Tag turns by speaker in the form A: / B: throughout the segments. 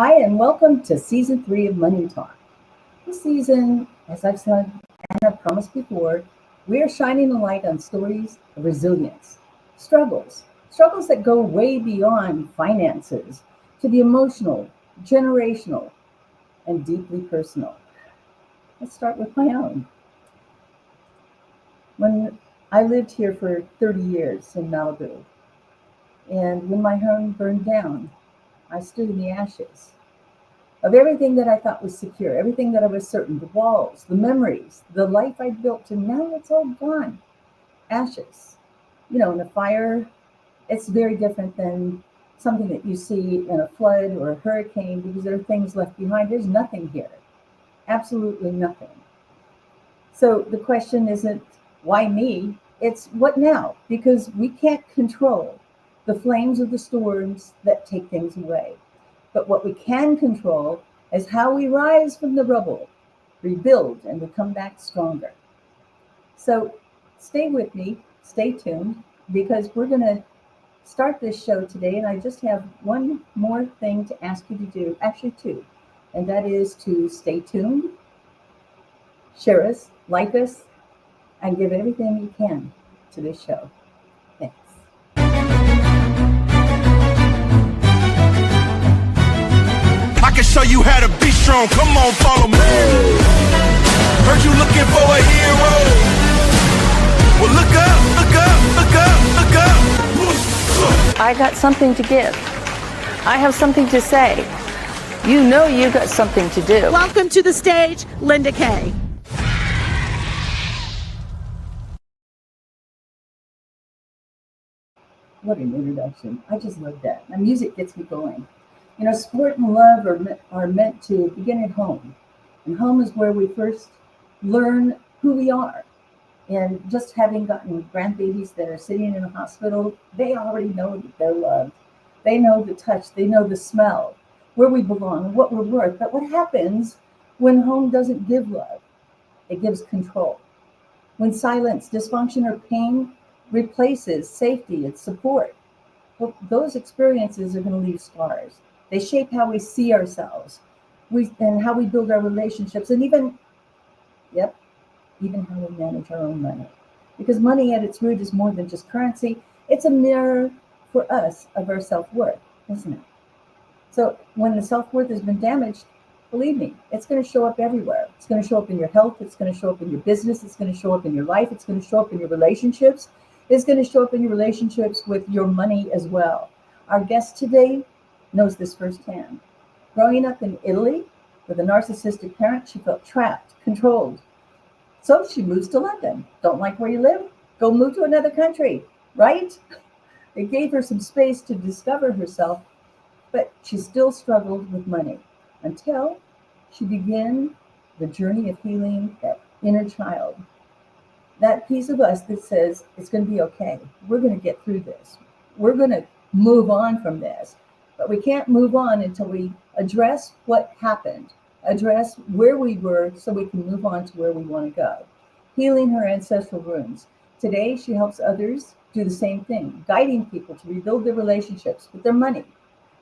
A: Hi, and welcome to season 3 of Money Talk. This season, as I've said and have promised before, we are shining a light on stories of resilience, struggles that go way beyond finances to the emotional, generational, and deeply personal. Let's start with my own. When I lived here for 30 years in Malibu, and when my home burned down, I stood in the ashes of everything that I thought was secure, everything that I was certain, the walls, the memories, the life I built, and now it's all gone. Ashes. In a fire, it's very different than something that you see in a flood or a hurricane because there are things left behind. There's nothing here, absolutely nothing. So the question isn't why me, it's what now? Because we can't control the flames of the storms that take things away. But what we can control is how we rise from the rubble, rebuild, and we come back stronger. So stay with me, stay tuned, because we're going to start this show today. And I just have one more thing to ask you to do, actually two, and that is to stay tuned, share us, like us, and give everything you can to this show. Thanks.
B: I can show you how to be strong. Come on, follow me. Heard you looking for a hero. Well, look up, look up, look up, look up.
C: I got something to give. I have something to say. You know you got something to do.
D: Welcome to the stage, Linda Kaye.
A: What an introduction. I just love that. The music gets me going. Sport and love are meant to begin at home. And home is where we first learn who we are. And just having gotten grandbabies that are sitting in a hospital, they already know that they're loved. They know the touch, they know the smell, where we belong, what we're worth. But what happens when home doesn't give love? It gives control. When silence, dysfunction, or pain replaces safety and support, well, those experiences are going to leave scars. They shape how we see ourselves, and how we build our relationships, and even how we manage our own money. Because money at its root is more than just currency. It's a mirror for us of our self-worth, isn't it? So when the self-worth has been damaged, believe me, it's going to show up everywhere. It's going to show up in your health. It's going to show up in your business. It's going to show up in your life. It's going to show up in your relationships. It's going to show up in your relationships with your money as well. Our guest today knows this firsthand. Growing up in Italy with a narcissistic parent, she felt trapped, controlled. So she moves to London. Don't like where you live? Go move to another country, right? It gave her some space to discover herself, but she still struggled with money until she began the journey of healing that inner child. That piece of us that says it's going to be okay. We're going to get through this. We're going to move on from this. But we can't move on until we address what happened, address where we were so we can move on to where we want to go. Healing her ancestral wounds. Today, she helps others do the same thing, guiding people to rebuild their relationships with their money,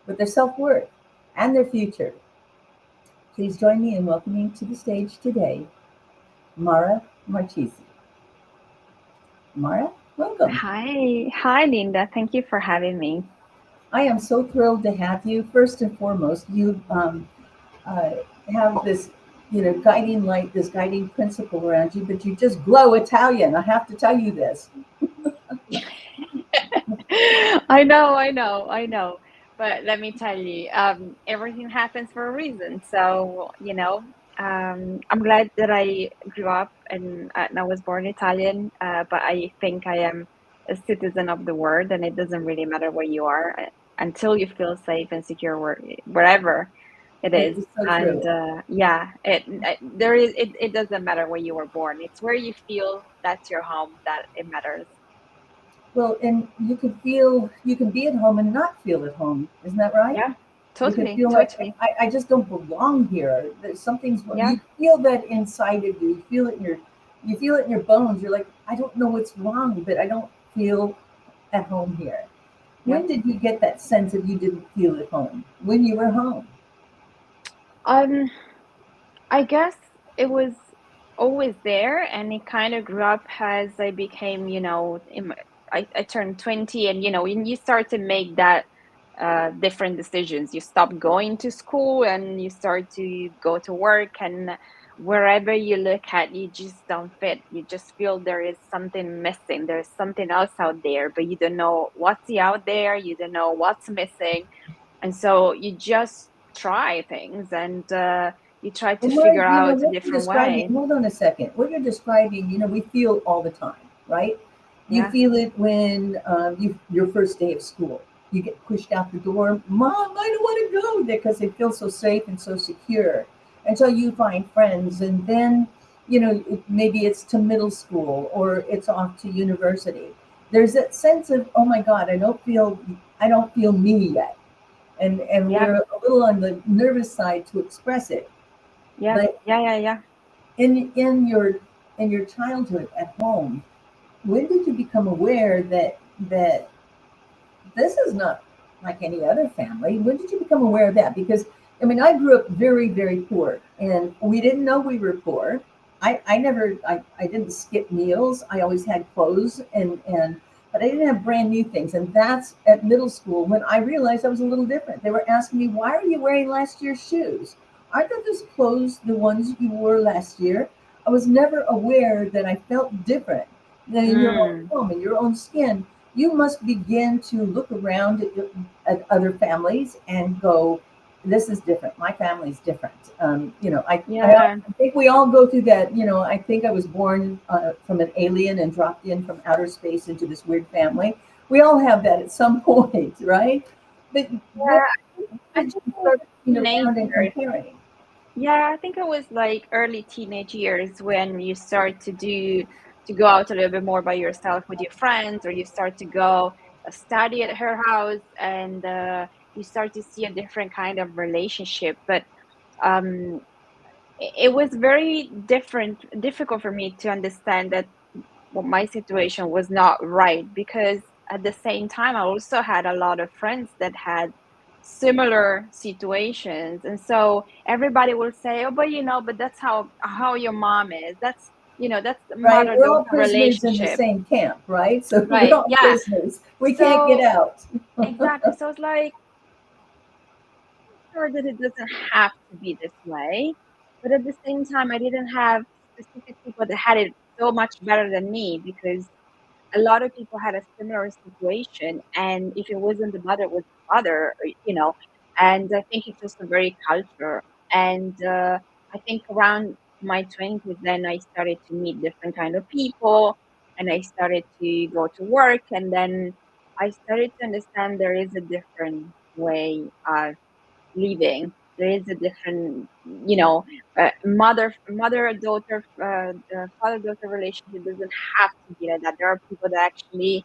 A: with their self-worth, and their future. Please join me in welcoming to the stage today, Mara Marchesi. Mara, welcome.
E: Hi, Linda. Thank you for having me.
A: I am so thrilled to have you. First and foremost, you have this, guiding light, this guiding principle around you, but you just glow Italian. I have to tell you this.
E: I know. But let me tell you, everything happens for a reason. So, I'm glad that I grew up and I was born Italian, but I think I am a citizen of the world, and it doesn't really matter where you are until you feel safe and secure wherever it is.
A: So
E: and
A: true.
E: it doesn't matter where you were born. It's where you feel that's your home that it matters.
A: Well, and you can be at home and not feel at home. Isn't that right?
E: Yeah,
A: You can
E: totally.
A: feel like, I just don't belong here. There's something's wrong.
E: Yeah.
A: You feel that inside of you. You feel it in your bones. You're like, I don't know what's wrong, but I don't feel at home here. When did you get that sense that you didn't feel at home? When you were home?
E: Um, I guess it was always there, and it kind of grew up as I became, I turned 20, and when you start to make that different decisions, you stop going to school and you start to go to work, and wherever you look at, you just don't fit. You just feel there is something missing. There's something else out there, but you don't know what's out there. You don't know what's missing, and so you just try things, and you try to
A: And what,
E: figure
A: you know,
E: out a
A: what you're
E: different
A: describing,
E: way.
A: hold on a second. What you're describing, we feel all the time, right? You
E: Yeah.
A: feel it when your first day of school. You get pushed out the door. Mom, I don't want to go there because they feel so safe and so secure. Until you find friends. And then, maybe it's to middle school or it's off to university. There's that sense of, oh my God, I don't feel me yet. And
E: Yeah.
A: we're a little on the nervous side to express it.
E: Yeah.
A: But
E: Yeah. Yeah. Yeah.
A: in your childhood at home, when did you become aware that this is not like any other family? When did you become aware of that? Because I mean, I grew up very, very poor, and we didn't know we were poor. I didn't skip meals. I always had clothes, and but I didn't have brand new things. And that's at middle school when I realized I was a little different. They were asking me, "Why are you wearing last year's shoes? Aren't those clothes the ones you wore last year?" I was never aware that I felt different than in your own
E: Mm.
A: home, in your own skin. You must begin to look around at other families and go, this is different. My family's different. I
E: Yeah.
A: think we all go through that. I think I was born from an alien and dropped in from outer space into this weird family. We all have that at some point, right? But when
E: Yeah. I
A: did
E: think
A: you
E: it was
A: start looking
E: teenage
A: around and
E: years.
A: comparing?
E: Yeah, I think it was like early teenage years when you start to go out a little bit more by yourself with your friends, or you start to go study at her house, and you start to see a different kind of relationship. But um, it was very difficult for me to understand that my situation was not right, because at the same time I also had a lot of friends that had similar situations, and so everybody will say, oh, but that's how your mom is. That's the
A: Right?
E: mother
A: We're all
E: daughter
A: prisoners in the
E: relationship.
A: same camp, right? So we're
E: Right,
A: all
E: yeah.
A: prisoners. We can't get
E: So
A: out.
E: exactly, so it's like, sure that it doesn't have to be this way, but at the same time I didn't have specific people that had it so much better than me, because a lot of people had a similar situation, and if it wasn't the mother, it was the father, and I think it's also very cultural. And I think around my 20s, then I started to meet different kind of people, and I started to go to work, and then I started to understand there is a different way of living. There is a different, mother daughter, father daughter relationship doesn't have to be like that. There are people that actually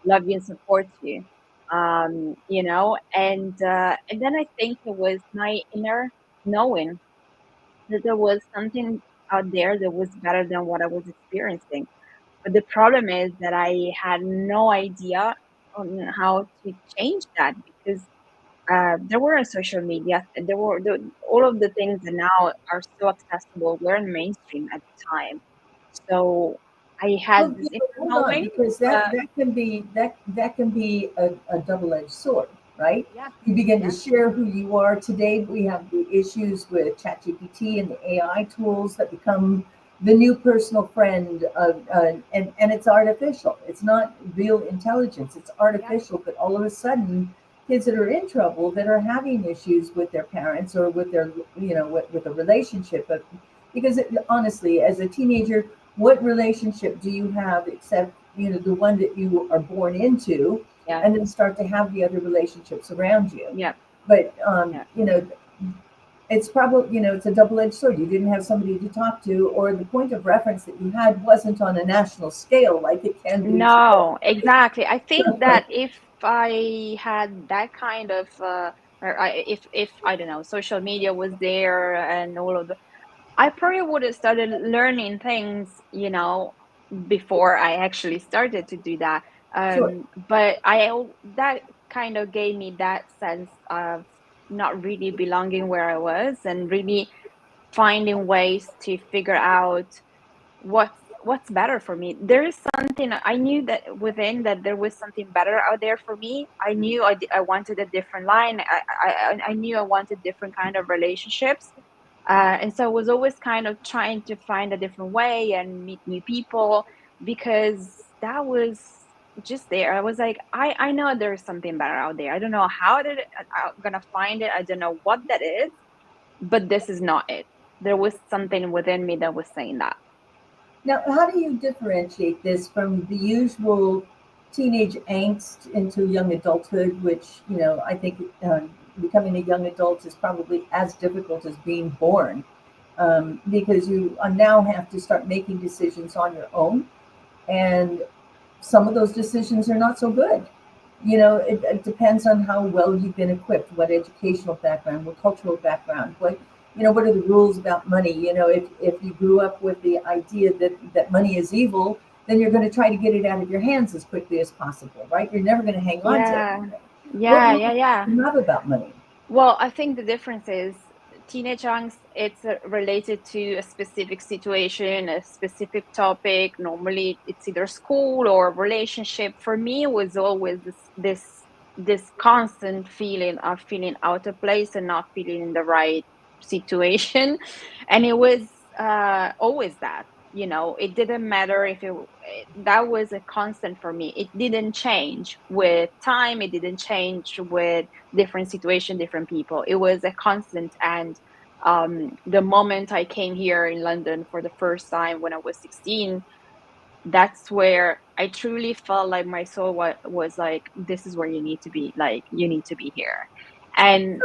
E: love you and support you, and then I think it was my inner knowing that there was something out there that was better than what I was experiencing. But the problem is that I had no idea on how to change that, because there were social media, and all of the things that now are so accessible weren't mainstream at the time. So I
A: Well,
E: had this inner
A: hold on,
E: knowing,
A: because that
E: but
A: that can be that can be a double-edged sword, right?
E: yeah,
A: You begin to
E: yeah,
A: share who you are. Today, we have the issues with ChatGPT and the AI tools that become the new personal friend of, and it's artificial. It's not real intelligence. It's
E: yeah,
A: artificial. But all of a sudden, kids that are in trouble, that are having issues with their parents or with their, with a relationship, but because honestly, as a teenager, what relationship do you have except the one that you are born into,
E: yeah,
A: and then start to have the other relationships around you?
E: yeah,
A: But
E: yeah.
A: it's probably, it's a double-edged sword. You didn't have somebody to talk to, or the point of reference that you had wasn't on a national scale like it can be today.
E: No, exactly. I think that if I had that kind of, if I don't know, social media was there and all of the, I probably would have started learning things, before I actually started to do that.
A: Sure.
E: But that kind of gave me that sense of not really belonging where I was, and really finding ways to figure out what's better for me. There is something I knew that within, that there was something better out there for me. I knew I wanted a different line. I knew I wanted different kind of relationships. And so I was always kind of trying to find a different way and meet new people, because that was just there. I was like, I know there's something better out there. I don't know how I'm gonna find it. I don't know what that is, but this is not it. There was something within me that was saying that.
A: Now, how do you differentiate this from the usual teenage angst into young adulthood, which, I think becoming a young adult is probably as difficult as being born, because you now have to start making decisions on your own. And some of those decisions are not so good. It depends on how well you've been equipped, what educational background, what cultural background, what are the rules about money? If you grew up with the idea that money is evil, then you're going to try to get it out of your hands as quickly as possible, right? You're never going to hang on to it.
E: Yeah.
A: What do you love about money?
E: Well, I think the difference is teenage angst, it's related to a specific situation, a specific topic. Normally it's either school or relationship. For me, it was always this constant feeling of feeling out of place and not feeling in the right situation. And it was always that. It didn't matter if that was a constant for me. It didn't change with time. It didn't change with different situation, different people. It was a constant. And the moment I came here in London for the first time when I was 16, that's where I truly felt like my soul was like, this is where you need to be. Like, you need to be here. And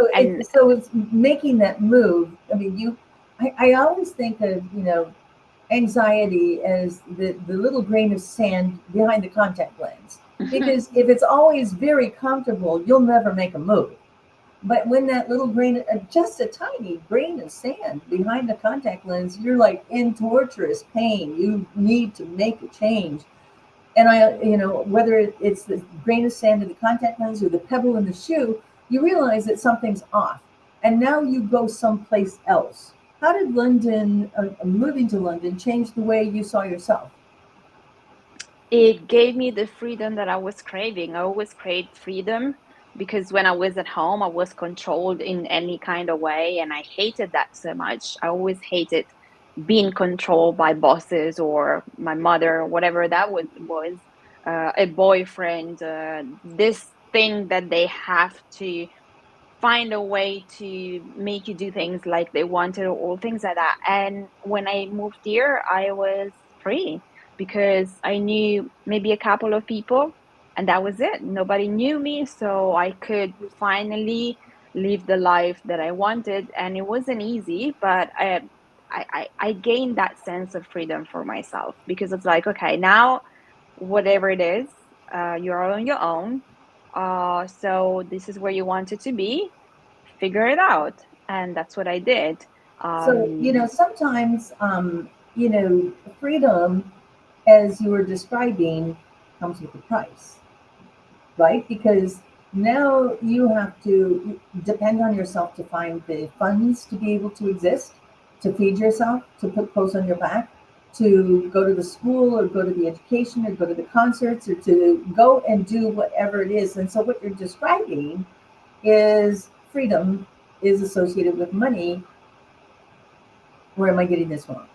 A: So it's making that move. I mean, I always think of, anxiety as the little grain of sand behind the contact lens. Because if it's always very comfortable, you'll never make a move. But when that little grain, just a tiny grain of sand behind the contact lens, you're like in torturous pain. You need to make a change. And whether it's the grain of sand in the contact lens or the pebble in the shoe, you realize that something's off. And now you go someplace else. How did moving to London, change the way you saw yourself?
E: It gave me the freedom that I was craving. I always craved freedom, because when I was at home, I was controlled in any kind of way. And I hated that so much. I always hated being controlled by bosses or my mother, whatever that was a boyfriend, this thing that they have to find a way to make you do things like they wanted, or all things like that. And when I moved here, I was free, because I knew maybe a couple of people, and that was it. Nobody knew me, so I could finally live the life that I wanted. And it wasn't easy, but I gained that sense of freedom for myself, because it's like, okay, now whatever it is, you're on your own. So this is where you wanted to be. Figure it out, and that's what I did.
A: So, sometimes, freedom, as you were describing, comes with a price, right? Because now you have to depend on yourself to find the funds to be able to exist, to feed yourself, to put clothes on your back, to go to the school or go to the education or go to the concerts or to go and do whatever it is. And so what you're describing is freedom is associated with money. Or am I getting this wrong?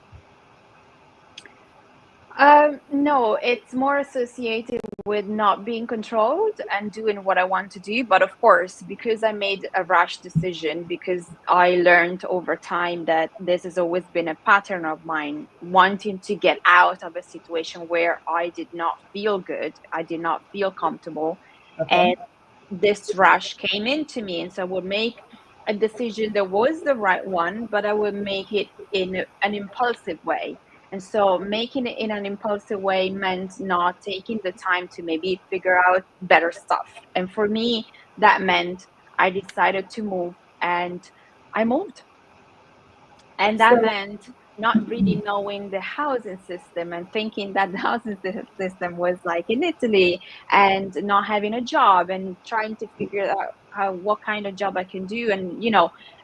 E: No, it's more associated with not being controlled and doing what I want to do. But of course, because I made a rash decision, because I learned over time that this has always been a pattern of mine, wanting to get out of a situation where I did not feel good, I did not feel comfortable.
A: Okay.
E: And this rush came into me. And so I would make a decision that was the right one, but I would make it in an impulsive way. And so making it in an impulsive way meant not taking the time to maybe figure out better stuff. And for me, that meant I decided to move, and I moved. And that
A: So,
E: meant not really knowing the housing system and thinking that the housing system was like in Italy, and not having a job and trying to figure what kind of job I can do, and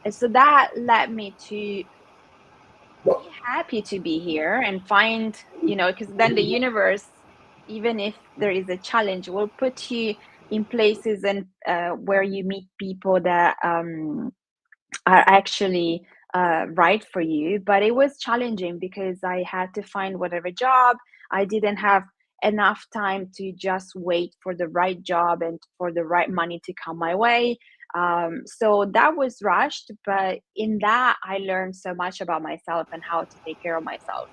E: and so that led me to be happy to be here and find, because then the universe, even if there is a challenge, will put you in places and where you meet people that are actually right for you. But it was challenging because I had to find whatever job. I didn't have enough time to just wait for the right job and for the right money to come my way. So that was rushed, but in that I learned so much about myself and how to take care of myself.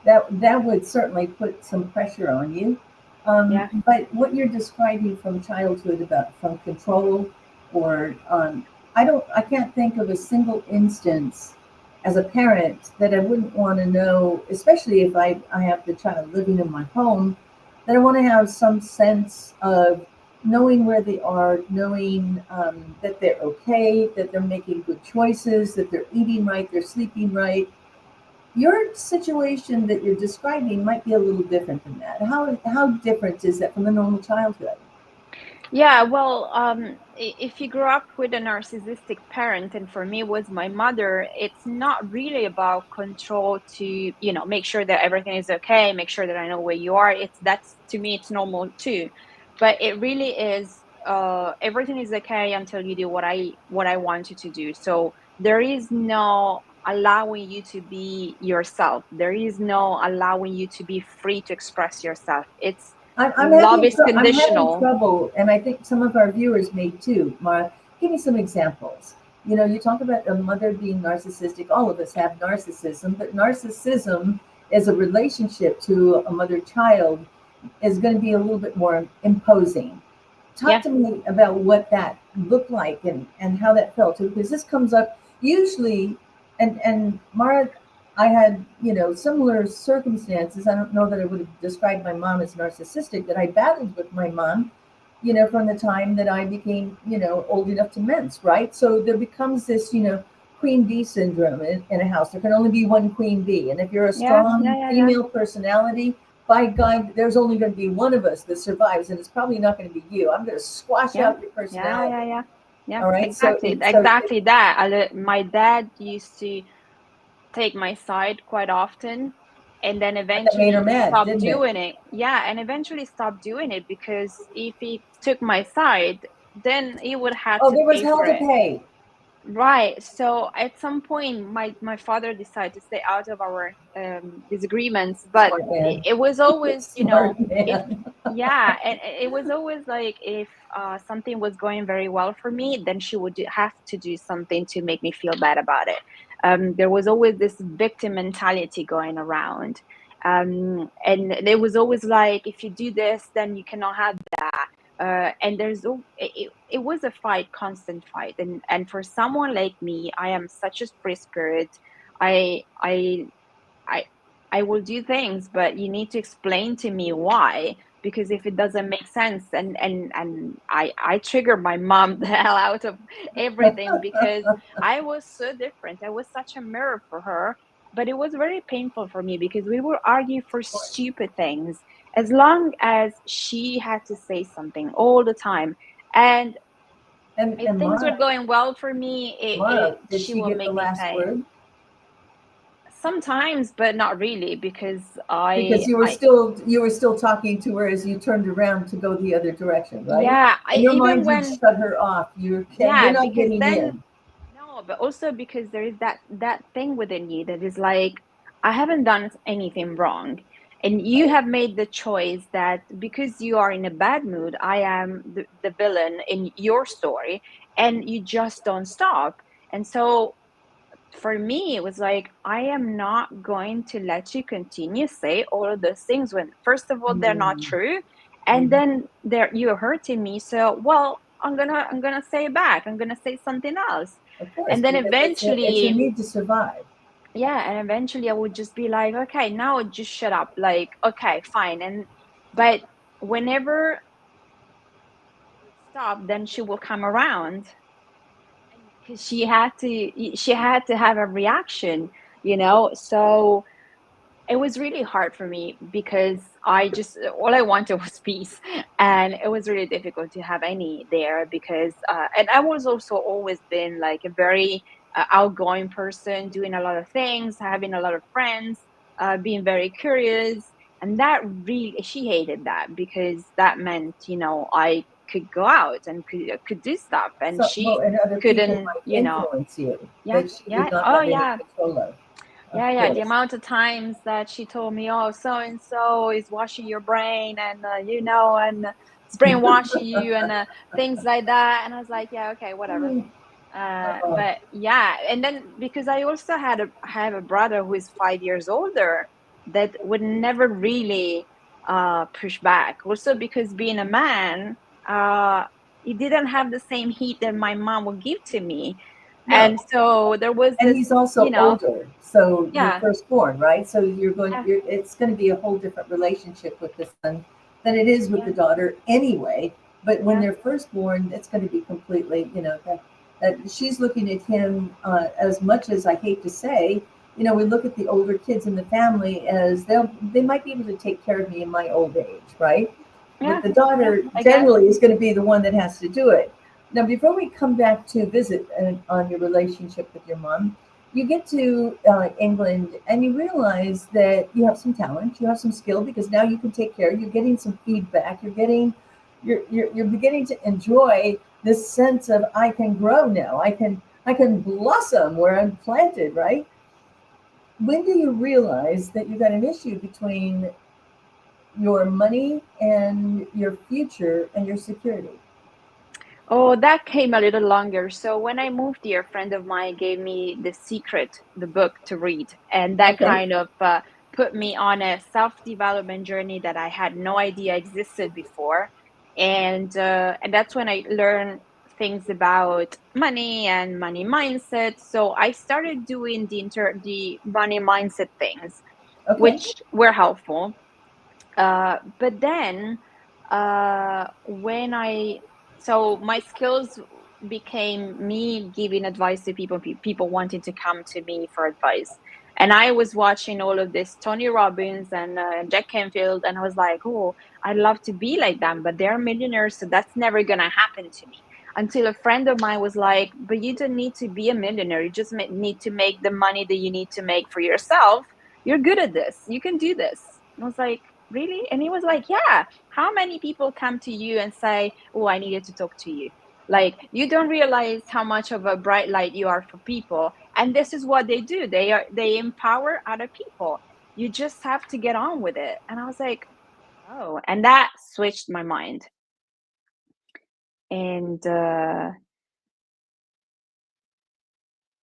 A: That would certainly put some pressure on you.
E: Yeah.
A: But what you're describing from childhood about from control or I can't think of a single instance as a parent that I wouldn't want to know, especially if I have the child living in my home, that I want to have some sense of knowing where they are, knowing that they're okay, that they're making good choices, that they're eating right, they're sleeping right. Your situation that you're describing might be a little different than that. How different is that from a normal childhood?
E: Yeah, well, if you grew up with a narcissistic parent, and for me it was my mother, it's not really about control to, make sure that everything is okay, make sure that I know where you are. That's, to me, it's normal too. But it really is, everything is okay until you do what I want you to do. So there is no allowing you to be yourself. There is no allowing you to be free to express yourself. It's love is
A: I'm having
E: conditional.
A: trouble, and I think some of our viewers may too. Mara, give me some examples. You talk about a mother being narcissistic. All of us have narcissism, but narcissism as a relationship to a mother-child is going to be a little bit more imposing. Talk
E: Yeah.
A: to me about what that looked like and how that felt, because this comes up usually. And Mara, I had similar circumstances. I don't know that I would have described my mom as narcissistic. That I battled with my mom, from the time that I became old enough to mince. Right, so there becomes this queen bee syndrome in a house. There can only be one queen bee, and if you're a
E: Yeah,
A: strong
E: yeah, yeah, yeah.
A: female personality, by God, there's only going to be one of us that survives, and it's probably not going to be you. I'm going to squash
E: Yeah,
A: out your
E: yeah, yeah,
A: personality.
E: yeah. Yeah,
A: All right. So,
E: exactly.
A: so
E: Exactly that. My dad used to take my side quite often, and then
A: that made her
E: eventually
A: mad,
E: stopped
A: didn't it?
E: doing it. Yeah, and eventually stopped doing it because if he took my side, then he would have
A: Oh,
E: to
A: there was
E: pay
A: hell
E: for
A: to
E: it.
A: pay.
E: Right. So at some point, my father decided to stay out of our disagreements, but
A: Smart
E: it,
A: man.
E: it was always,
A: Smart
E: if
A: man.
E: yeah, and it was always like if something was going very well for me, then she would have to do something to make me feel bad about it. There was always this victim mentality going around, and it was always like, if you do this, then you cannot have that. And it was a fight, constant fight, and for someone like me, I am such a free spirit. I I I I will do things, but you need to explain to me why, because if it doesn't make sense, and I trigger my mom the hell out of everything, because I was so different. I was such a mirror for her, but it was very painful for me because we would argue for stupid things, as long as she had to say something all the time. And if
A: And
E: things were
A: Mara,
E: going well for me,
A: did
E: she
A: she
E: will
A: get the
E: make me
A: last
E: pay.
A: word?
E: Sometimes, but not really, because
A: Because you were still talking to her as you turned around to go the other direction, right?
E: yeah, I
A: In your
E: even
A: mind, you'd
E: when
A: shut her off. You're
E: yeah,
A: not
E: because
A: getting
E: then
A: in.
E: no, but also because there is that thing within you that is like, I haven't done anything wrong, and you
A: Right.
E: have made the choice that because you are in a bad mood, I am the villain in your story, and you just don't stop. And so for me, it was like, I am not going to let you continue say all of those things when, first of all, they're not
A: Mm,
E: true, and
A: mhm.
E: then you're hurting me. So, well, I'm gonna say it back. I'm gonna say something else,
A: Of course,
E: and then
A: because it's your
E: eventually,
A: need to survive.
E: yeah, and eventually I would just be like, okay, now just shut up. Like, okay, fine. But whenever I would stop, then she will come around, and because she had to have a reaction. So it was really hard for me because I just all I wanted was peace, and it was really difficult to have any there because and I was also always been like a very outgoing person, doing a lot of things, having a lot of friends, being very curious, and that really she hated that because that meant I could go out and could do stuff, and
A: So, well,
E: she
A: and other people
E: couldn't,
A: might influence you
E: yeah,
A: that she
E: yeah,
A: did not
E: oh
A: have any
E: yeah.
A: control of. Of
E: Yeah, yeah. The
A: course.
E: amount of times that she told me, "Oh, so and so is washing your brain, and and it's brainwashing you, and things like that." And I was like, "Yeah, okay, whatever."
A: Oh,
E: But yeah, and then because I also have a brother who is 5 years older that would never really push back. Also because being a man, he didn't have the same heat that my mom would give to me,
A: no.
E: and so there was
A: And
E: this,
A: he's also older, so you're
E: yeah.
A: firstborn, right? So
E: Yeah,
A: it's going to be a whole different relationship with the son than it is with
E: yeah,
A: the daughter anyway. But when
E: yeah,
A: they're firstborn, it's going to be completely, that she's looking at him as much as I hate to say, we look at the older kids in the family as they might be able to take care of me in my old age, right? But
E: yeah,
A: the
E: yeah,
A: daughter
E: I guess.
A: generally is going to be the one that has to do it. Now, before we come back to visit on your relationship with your mom, you get to England and you realize that you have some talent, you have some skill because now you can take care. You're getting some feedback. You're beginning to enjoy this sense of I can grow now. I can blossom where I'm planted. Right? When do you realize that you got an issue between your money and your future and your security?
E: Oh, that came a little longer. So when I moved here, a friend of mine gave me The Secret, the book to read, and that
A: Okay.
E: kind of put me on a self-development journey that I had no idea existed before, and that's when I learned things about money and money mindset. So I started doing the money mindset things,
A: Okay.
E: which were helpful. But then when so my skills became me giving advice to people, people wanting to come to me for advice. And I was watching all of this Tony Robbins and Jack Canfield, and I was like, oh, I'd love to be like them, but they're millionaires, so that's never going to happen to me. Until a friend of mine was like, but you don't need to be a millionaire. You just need to make the money that you need to make for yourself. You're good at this. You can do this. And I was like, really? And he was like, yeah. How many people come to you and say, oh, I needed to talk to you? Like, you don't realize how much of a bright light you are for people. And this is what they do. They empower other people. You just have to get on with it. And I was like, oh, and that switched my mind. And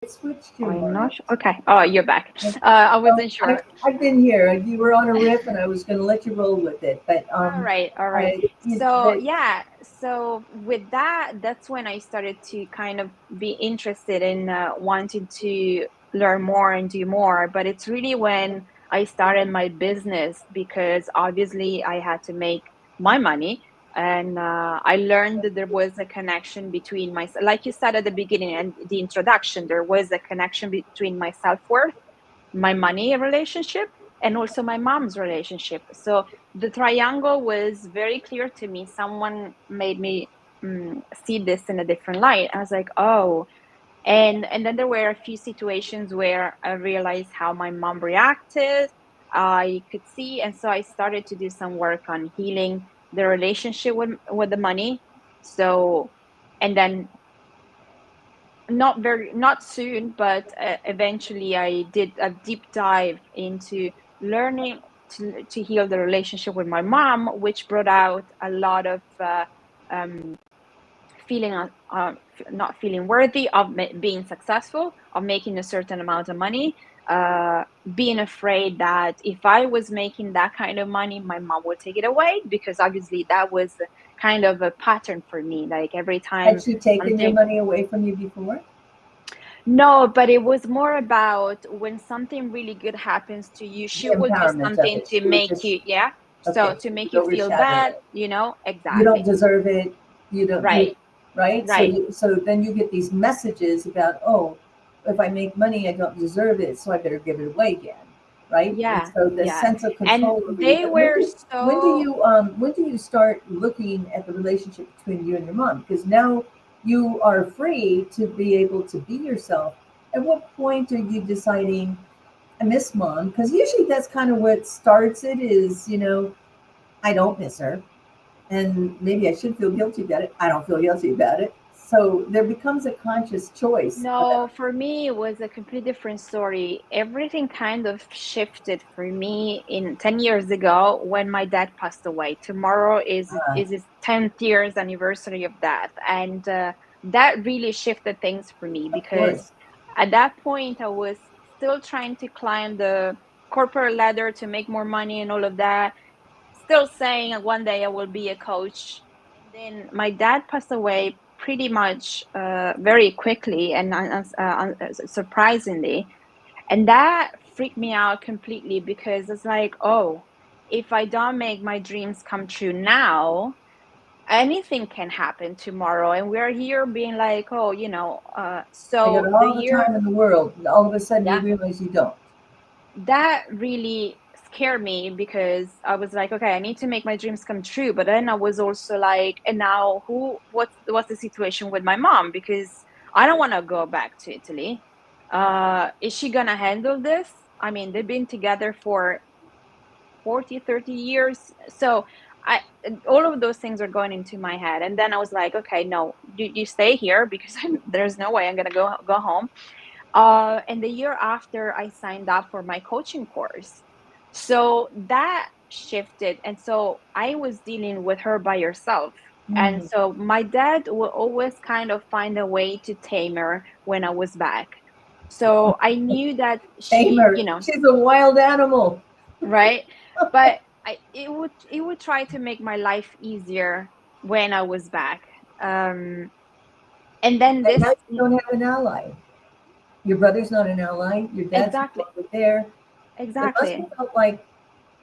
A: It switched your
E: I'm not
A: mind.
E: sure. Okay. Oh, you're back. I
A: Oh,
E: wasn't sure.
A: I've been here. You were on a riff, and I was going to let you roll with it. But
E: All right, all right.
A: I, you,
E: So
A: the,
E: yeah, so with that, that's when I started to kind of be interested in wanting to learn more and do more. But it's really when I started my business because obviously I had to make my money, and I learned that there was a connection between my, like you said at the beginning and the introduction, there was a connection between my self-worth, my money relationship, and also my mom's relationship. So the triangle was very clear to me. Someone made me see this in a different light. I was like, oh. And then there were a few situations where I realized how my mom reacted. I could see, and so I started to do some work on healing the relationship with the money. So, and then not soon, but eventually I did a deep dive into learning to heal the relationship with my mom, which brought out a lot of um, feeling not feeling worthy of being successful, of making a certain amount of money, being afraid that if I was making that kind of money, my mom would take it away, because obviously that was kind of a pattern for me. Like every
A: had
E: time
A: she taken your
E: something,
A: money away from you before?
E: no, but it was more about when something really good happens to you,
A: The
E: she will do
A: empowerment of
E: something
A: it.
E: to
A: She would
E: make
A: just
E: you, yeah. So
A: okay.
E: to
A: She
E: make
A: would
E: you feel
A: overshadow
E: bad,
A: it. You don't
E: exactly.
A: deserve it. You don't.
E: Right,
A: Right. So
E: right.
A: so then you get these messages about, oh, if I make money, I don't deserve it, so I better give it away again. right? And
E: Yeah,
A: so the
E: yeah.
A: sense of
E: And
A: control over you.
E: they were so,
A: When do you start looking at the relationship between you and your mom? Because now you are free to be able to be yourself. At what point are you deciding, I miss mom? Because usually that's kind of what starts it is, I don't miss her. And maybe I should feel guilty about it. I don't feel guilty about it. So there becomes a conscious choice
E: no,
A: about,
E: for me, it was a completely different story. Everything kind of shifted for me in 10 years ago when my dad passed away. Tomorrow is his 10th years anniversary of death. And that really shifted things for me
A: of
E: because
A: course.
E: at that point, I was still trying to climb the corporate ladder to make more money and all of that. Still saying one day I will be a coach. And then my dad passed away pretty much very quickly and surprisingly. And that freaked me out completely because it's like, oh, if I don't make my dreams come true now, anything can happen tomorrow. And we're here being like, oh,
A: I got
E: so the
A: all the
E: year,
A: time in the world. And all of a sudden you
E: yeah,
A: realize you don't.
E: that really scared me because I was like, okay, I need to make my dreams come true. But then I was also like, and now what's the situation with my mom? Because I don't want to go back to Italy. Is she gonna handle this? I mean, they've been together for 40, 30 years. So I all of those things are going into my head. And then I was like, okay, no, you stay here because there's no way I'm gonna go home. And the year after, I signed up for my coaching course. So that shifted. And so I was dealing with her by herself. And
A: Mm.
E: so my dad will always kind of find a way to tame her when I was back. So I knew that she,
A: Tamer. She's a wild animal.
E: right? But it would try to make my life easier when I was back. And then
A: And now
E: this,
A: you don't have an ally. Your brother's not an ally. Your dad's no
E: exactly,
A: longer there. It must
E: exactly.
A: have felt like,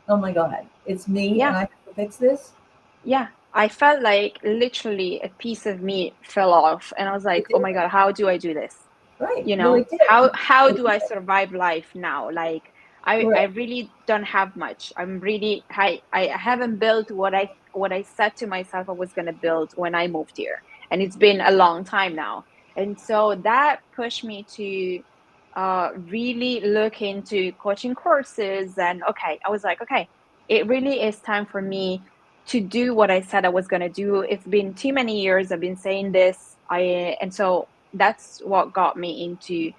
A: oh my God, it's me and
E: Yeah.
A: I have to fix this.
E: Yeah, I felt like literally a piece of me fell off, and I was
A: It
E: like, "Oh
A: did.
E: my God, how do I do this?
A: Right.
E: You
A: Well,
E: know,
A: it did.
E: how
A: It
E: do I
A: did.
E: survive life now? Like, I
A: Correct.
E: really don't have much. I haven't built what I said to myself I was gonna build when I moved here, and it's been a long time now. And so that pushed me to really look into coaching courses. And okay, I was like, okay, it really is time for me to do what I said I was going to do. It's been too many years I've been saying this. And so that's what got me into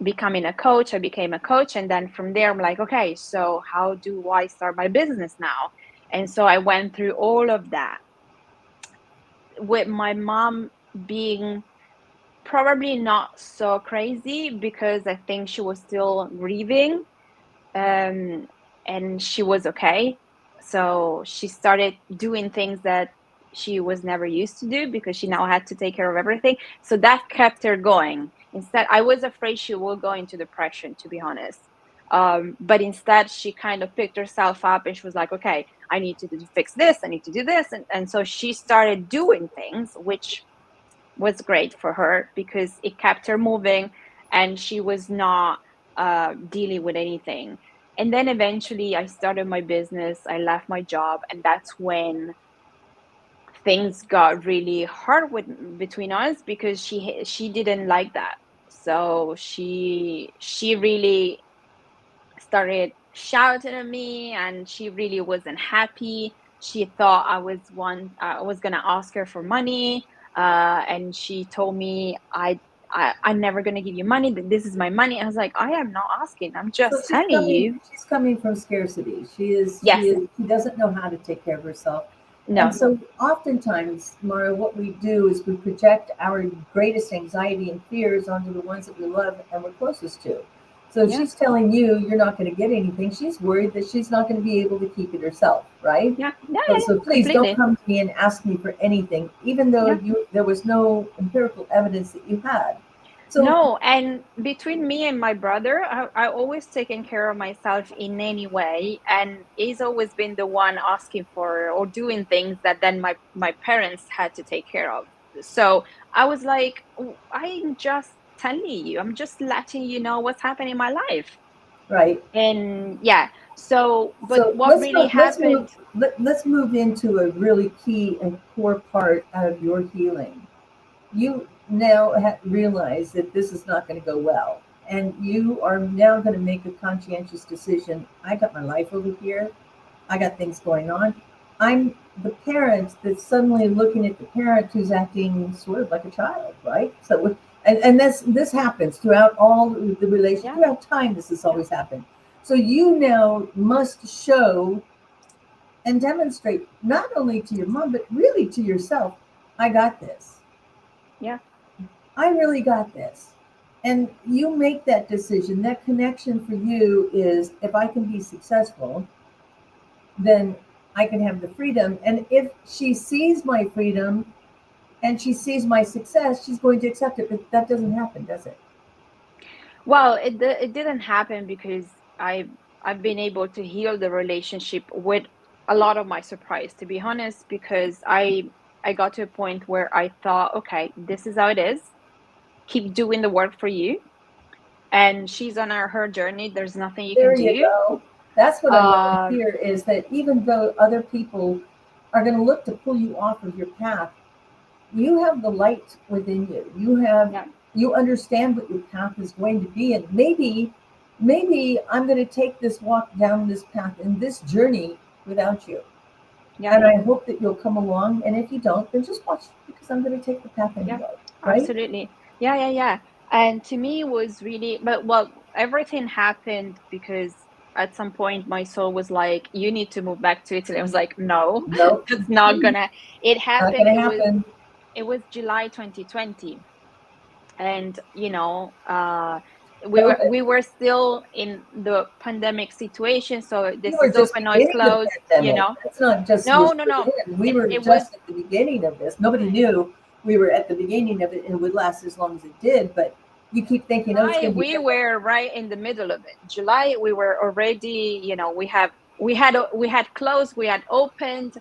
E: becoming a coach. I became a coach, and then from there I'm like, okay, so how do I start my business now? And so I went through all of that with my mom being probably not so crazy because I think she was still grieving, um, and she was okay. So she started doing things that she was never used to do because she now had to take care of everything. So that kept her going. Instead, I was afraid she will go into depression, to be honest. But instead, she kind of picked herself up and she was like, okay, I need to fix this, I need to do this. And so she started doing things, which was great for her because it kept her moving and she was not dealing with anything. And then eventually I started my business, I left my job, and that's when things got really hard between us because she didn't like that. So she really started shouting at me and she really wasn't happy. She thought I was gonna ask her for money, and she told me I'm never gonna give you money. This is my money. I was like, I am not asking. I'm
A: So
E: just telling you.
A: she's coming from scarcity.
E: Yes.
A: She doesn't know how to take care of herself. And
E: No.
A: so oftentimes, Mara, what we do is we project our greatest anxiety and fears onto the ones that we love and we're closest to. So
E: Yeah.
A: she's telling you you're not going to get anything. She's worried that she's not going to be able to keep it herself, right?
E: Yeah. Yeah.
A: So,
E: Yeah.
A: so please don't
E: Completely.
A: come to me and ask me for anything, even though
E: Yeah.
A: there was no empirical evidence that you had. So
E: No, and between me and my brother, I always taken care of myself in any way, and he's always been the one asking for or doing things that then my parents had to take care of. So I was like, I'm just telling you, I'm just letting you know what's happening in my life.
A: Right.
E: And yeah, so but
A: So
E: what really happened.
A: let's move into a really key and core part of your healing. You now realize that this is not going to go well, and you are now going to make a conscientious decision. I got my life over here. I got things going on. I'm the parent that's suddenly looking at the parent who's acting sort of like a child, right? So, and this happens throughout all the relations,
E: Yeah.
A: throughout time. This has always happened. So you now must show and demonstrate not only to your mom but really to yourself. I got this.
E: Yeah.
A: I really got this. And you make that decision. That connection for you is, if I can be successful, then I can have the freedom. And if she sees my freedom and she sees my success, she's going to accept it. But that doesn't happen, does it?
E: Well, it didn't happen because I've been able to heal the relationship with a lot of my surprise, to be honest, because I got to a point where I thought, okay, this is how it is. Keep doing the work for you. And she's on her journey. There's nothing you can
A: There you
E: do.
A: go. That's what I want to
E: Um,
A: hear, is that even though other people are going to look to pull you off of your path, you have the light within you.
E: yeah,
A: You understand what your path is going to be. And maybe I'm going to take this walk down this path in this journey without you.
E: yeah,
A: And I hope that you'll come along. And if you don't, then just watch, because I'm going to take the path
E: yeah,
A: anyway. Right?
E: absolutely. Yeah, yeah, yeah. And to me, it was really, but well, everything happened because at some point my soul was like, you need to move back to Italy. I was like, no,
A: No,
E: that's not gonna. It
A: not
E: happened.
A: going to happen.
E: It was July 2020, and
A: COVID.
E: we were still in the pandemic situation. So
A: You
E: this
A: were
E: is
A: just
E: open, now it's
A: beginning the
E: closed.
A: pandemic. It's not just
E: No,
A: was
E: no,
A: put
E: no.
A: in. We were
E: It was
A: just at the beginning of this. Nobody knew we were at the beginning of it and it would last as long as it did. But you keep thinking, oh, it's
E: July.
A: going to be
E: We
A: different.
E: were right in the middle of it. July, we were already. We had closed. We had opened.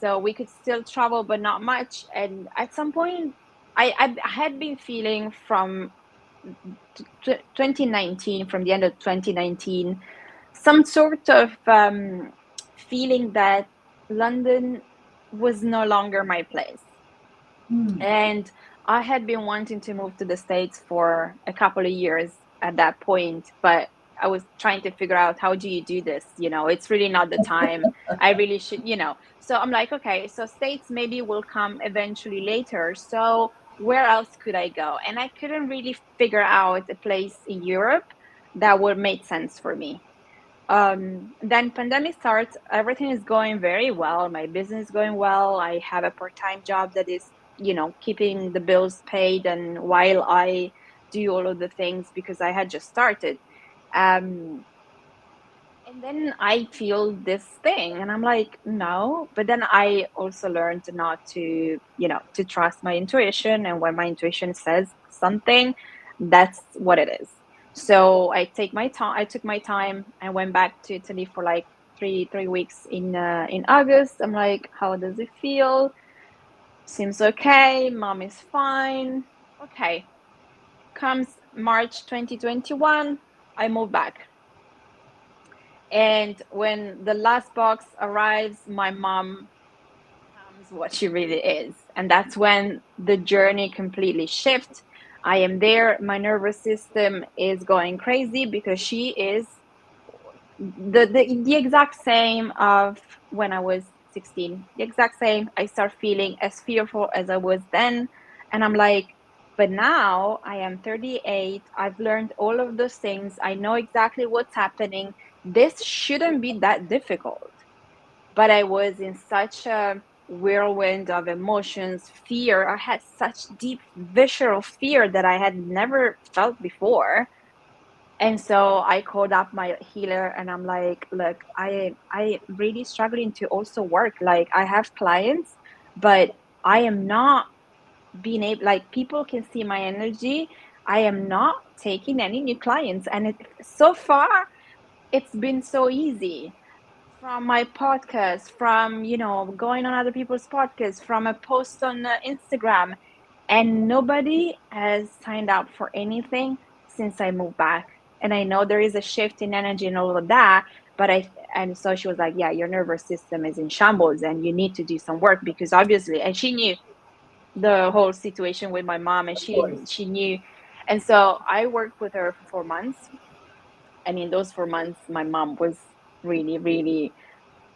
E: So we could still travel, but not much. And at some point, I had been feeling from 2019, from the end of 2019, some sort of feeling that London was no longer my place.
A: Hmm.
E: And I had been wanting to move to the States for a couple of years at that point, but I was trying to figure out, how do you do this? It's really not the time. I really should. So I'm like, okay, so States maybe will come eventually later. So where else could I go? And I couldn't really figure out a place in Europe that would make sense for me. Then pandemic starts, everything is going very well, my business is going well, I have a part-time job that is keeping the bills paid, and while I do all of the things, because I had just started. um and then I feel this thing and I'm like, no. But then I also learned not to trust my intuition, and when my intuition says something, that's what it is. So I took my time and went back to Italy for like three weeks in August. I'm like, how does it feel? Seems okay, mom is fine. Okay. Comes March 2021, I move back. And when the last box arrives, my mom becomes what she really is. And that's when the journey completely shifts. I am there. My nervous system is going crazy because she is the exact same of when I was 16. The exact same. I start feeling as fearful as I was then. And I'm like, but now I am 38. I've learned all of those things. I know exactly what's happening. This shouldn't be that difficult. But I was in such a whirlwind of emotions, fear. I had such deep visceral fear that I had never felt before. And so I called up my healer and I'm like, look, I really struggling to also work. Like, I have clients, but I am not being able, like, people can see my energy. I am not taking any new clients. And so far, it's been so easy, from my podcast, from, going on other people's podcasts, from a post on Instagram. And nobody has signed up for anything since I moved back. and I know there is a shift in energy and all of that, but and so she was like, yeah, your nervous system is in shambles and you need to do some work, because obviously, and she knew the whole situation with my mom, and
A: Of course.
E: she knew. And so I worked with her for 4 months, and in those 4 months my mom was really, really,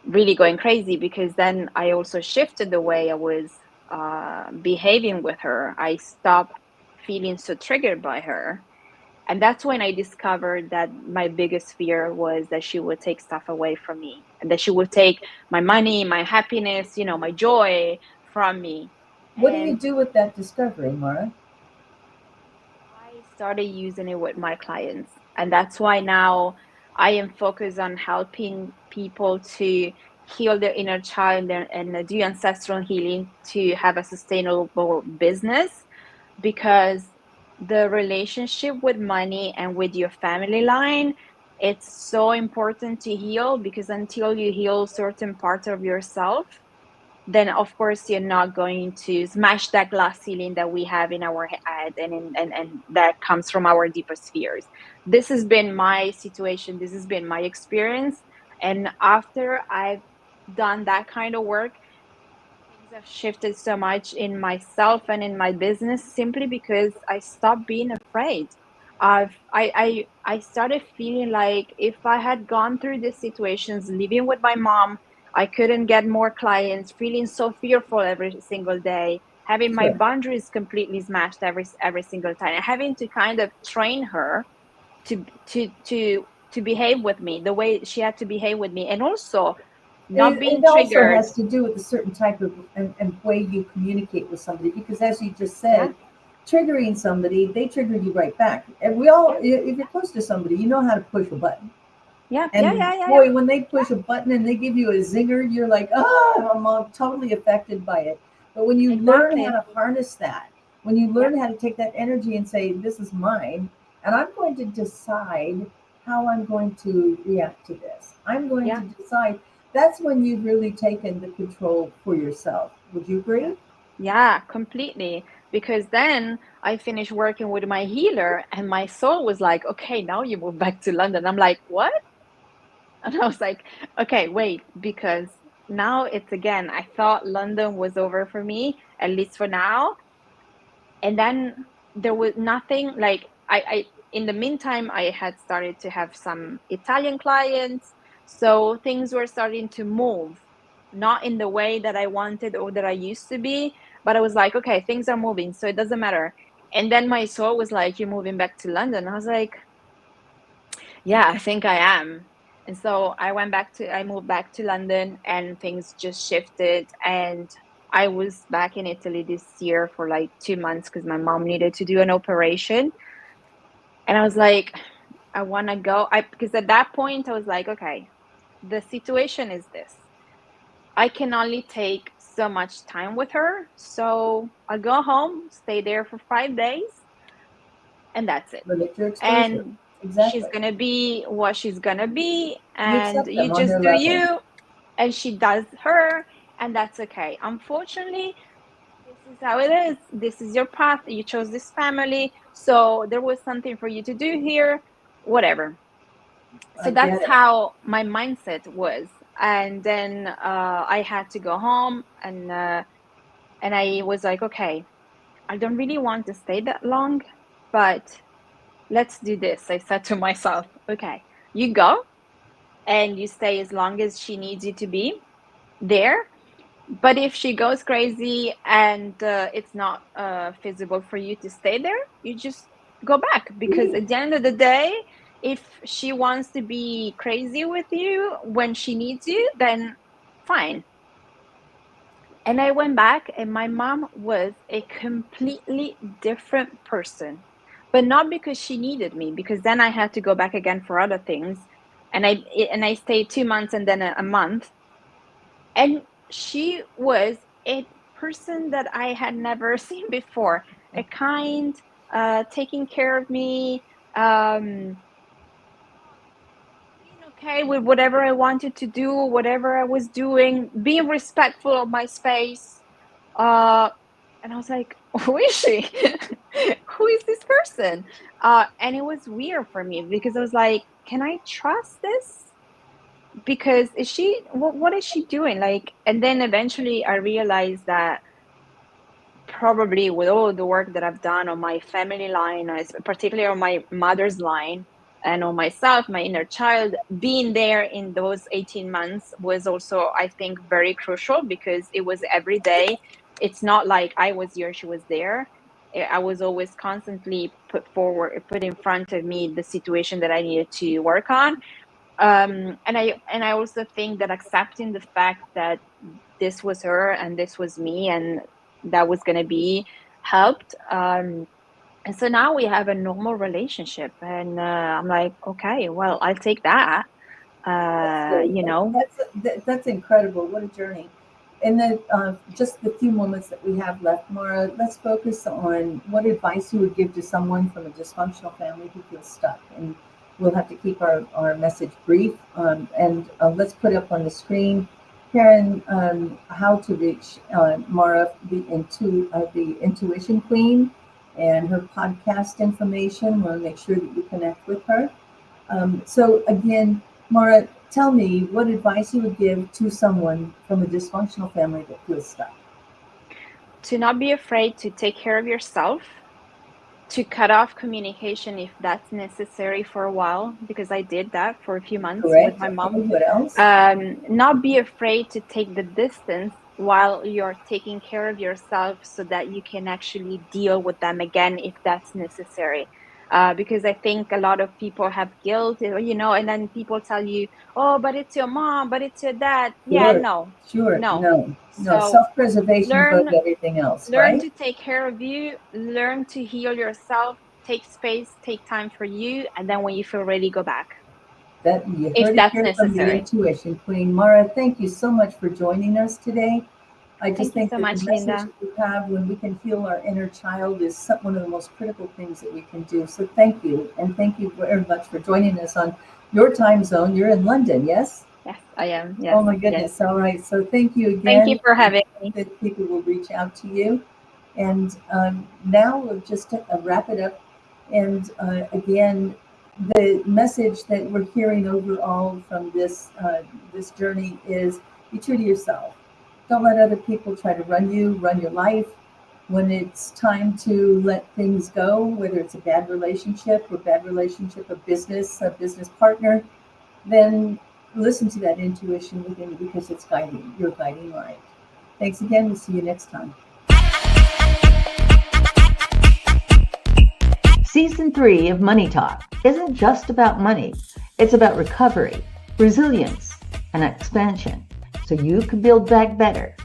E: really going crazy, because then I also shifted the way I was behaving with her. I stopped feeling so triggered by her. And that's when I discovered that my biggest fear was that she would take stuff away from me, and that she would take my money, my happiness, my joy from me.
A: What do you
E: And
A: do with that discovery, Mara?
E: I started using it with my clients. And that's why now I am focused on helping people to heal their inner child and do ancestral healing to have a sustainable business, because the relationship with money and with your family line, it's so important to heal, because until you heal certain parts of yourself, then of course you're not going to smash that glass ceiling that we have in our head, and that comes from our deepest fears. This has been my situation, this has been my experience. And after I've done that kind of work, things have shifted so much in myself and in my business, simply because I stopped being afraid. I started feeling like if I had gone through these situations, living with my mom, I couldn't get more clients, feeling so fearful every single day, having my
A: Sure.
E: boundaries completely smashed every single time, and having to kind of train her to behave with me the way she had to behave with me, and also not being
A: It also
E: triggered.
A: has to do with a certain type of and way you communicate with somebody, because as you just
E: Yeah,
A: said, triggering somebody, they trigger you right back. And we all,
E: yeah,
A: if you're close to somebody, you know how to push a button.
E: yeah, yeah,
A: And
E: yeah, yeah, yeah.
A: boy, when they push a button and they give you a zinger, you're like, oh, I'm all totally affected by it. But when you learn how
E: Exactly.
A: to harness that, when you
E: Yeah,
A: learn how to take that energy and say, this is mine, and I'm going to decide how I'm going to react to this, I'm going to
E: yeah,
A: decide, that's when you've really taken the control for yourself. Would you
E: yeah,
A: agree?
E: yeah, completely. Because then I finished working with my healer, and my soul was like, okay, now you move back to London. I'm like, what? And I was like, okay, wait, because now it's again, I thought London was over for me, at least for now. And then there was nothing like in the meantime, I had started to have some Italian clients. So things were starting to move, not in the way that I wanted or that I used to be, but I was like, okay, things are moving, so it doesn't matter. And then my soul was like, you're moving back to London. I was like, yeah, I think I am. And so I moved back to London, and things just shifted. And I was back in Italy this year for like 2 months because my mom needed to do an operation. And I was like, I want to go. Because at that point I was like, okay, the situation is this. I can only take so much time with her. So I'll go home, stay there for 5 days, and that's it.
A: Limit your exposure.
E: And she's
A: Exactly.
E: gonna be what she's gonna be,
A: You
E: and
A: accept
E: you
A: them on
E: just
A: their
E: do
A: level.
E: you, and she does her, and that's okay. Unfortunately, this is how it is. This is your path. You chose this family, so there was something for you to do here, whatever. So
A: I get
E: that's
A: it.
E: how my mindset was. And then I had to go home, and I was like, okay, I don't really want to stay that long, but let's do this. I said to myself, okay, you go and you stay as long as she needs you to be there. But if she goes crazy and it's not feasible for you to stay there, you just go back. Because
A: Leave.
E: at the end of the day, if she wants to be crazy with you when she needs you, then fine. And I went back, and my mom was a completely different person. But not because she needed me, because then I had to go back again for other things. And I stayed 2 months and then a month. And she was a person that I had never seen before. A kind, taking care of me, um, being okay with whatever I wanted to do, whatever I was doing, being respectful of my space. Uh, and I was like, who is she? Who is this person? And it was weird for me because I was like, can I trust this? Because is she, what is she doing? Like, and then eventually I realized that probably with all the work that I've done on my family line, particularly on my mother's line, and on myself, my inner child, being there in those 18 months was also, I think, very crucial because it was every day. It's not like I was here, she was there. I was always constantly put in front of me the situation that I needed to work on. And I also think that accepting the fact that this was her and this was me and that was going to be helped. And so now we have a normal relationship, and I'm like, okay, well, I'll take that. You know,
A: That's incredible. What a journey. And then just the few moments that we have left, Mara, let's focus on what advice you would give to someone from a dysfunctional family who feels stuck. And we'll have to keep our message brief. And let's put up on the screen, Karen, how to reach Mara, the Intuition Queen, and her podcast information. We'll make sure that you connect with her. So again, Mara, tell me what advice you would give to someone from a dysfunctional family that feels stuck.
E: To not be afraid to take care of yourself, to cut off communication if that's necessary for a while, because I did that for a few months with my mom.
A: Okay, what else?
E: Not be afraid to take the distance while you're taking care of yourself so that you can actually deal with them again if that's necessary. Because I think a lot of people have guilt, you know, and then people tell you, oh, but it's your mom, but it's your dad. Yeah, no.
A: No.
E: So
A: Self-preservation above everything else,
E: learn
A: right?
E: to take care of you, learn to heal yourself, take space, take time for you, and then when you feel ready, go back.
A: That you heard
E: If
A: it
E: that's
A: here from the
E: necessary.
A: Intuition Queen. Mara, thank you so much for joining us today. I just
E: Thank you
A: think
E: so
A: that
E: much,
A: the message
E: Linda.
A: that we have when we can heal our inner child is one of the most critical things that we can do. So thank you. And thank you very much for joining us on your time zone. You're in London, yes?
E: Yes, I am. Yes.
A: Oh my goodness.
E: Yes.
A: All right. So thank you again.
E: Thank you for having me.
A: That people will reach out to you. And now we'll just wrap it up. And again, the message that we're hearing overall from this journey is be true to yourself. Don't let other people try to run your life. When it's time to let things go, whether it's a bad relationship of business, a business partner, then listen to that intuition within you because it's your guiding light. Thanks again. We'll see you next time.
F: Season 3 of Money Talk isn't just about money. It's about recovery, resilience, and expansion, so you can build back better.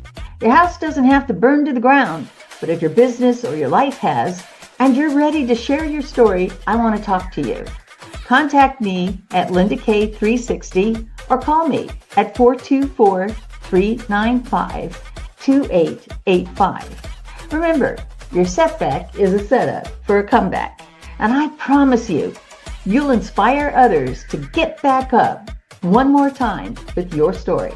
F: Your house doesn't have to burn to the ground, but if your business or your life has, and you're ready to share your story, I want to talk to you. Contact me at LindaK360 or call me at 424-395-2885. Remember, your setback is a setup for a comeback. And I promise you, you'll inspire others to get back up one more time with your story.